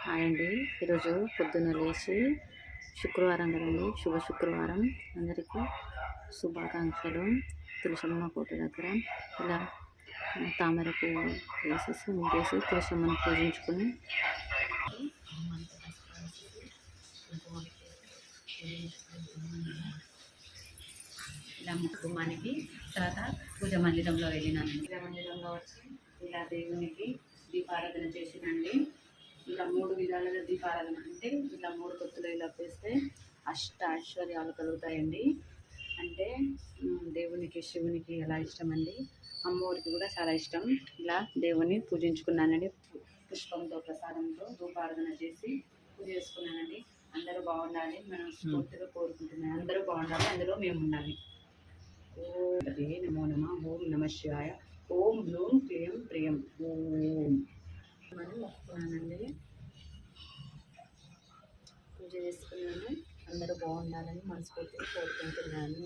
Hi అండి. ఈరోజు పొద్దున్న లేచి శుక్రవారం కదండి, శుభ శుక్రవారం. అందరికీ శుభాకాంక్షలు. తులసమ్మ కోట దగ్గర ఇలా తామర పువ్వు వేసేసి ముగ్గేసి తులసమ్మని పూజించుకొని ఇలా కుటుంబానికి తర్వాత పూజ మందిరంలో వెళ్ళినానండి. పూజ మందిరంలో వచ్చి ఇలా దేవునికి దీపారాధన చేసినండి. ఇలా 3 విధాలుగా దీపారాధన అంటే ఇలా 3 కొత్తులు ఇలా వేస్తే ఐశ్వర్యాలు కలుగుతాయండి. అంటే దేవునికి శివునికి ఎలా ఇష్టం అండి, అమ్మవారికి కూడా చాలా ఇష్టం. ఇలా దేవుని పూజించుకున్నానండి. పుష్పంతో ప్రసాదంతో దీపారాధన చేసి పూజ చేసుకున్నానండి. అందరూ బాగుండాలి, మనం స్ఫూర్తిగా కోరుకుంటున్నాను. అందరూ బాగుండాలి, అందులో మేము ఉండాలి. ఓం నమో నమ. ఓం నమ శివాయ. ఓం బ్లూం క్లీం ప్రియం ఓం అని మొక్కుకున్నానండి. పూజ చేసుకున్నాను. అందరూ బాగుండాలని మనస్ఫూర్తిగా కోరుకుంటున్నాను.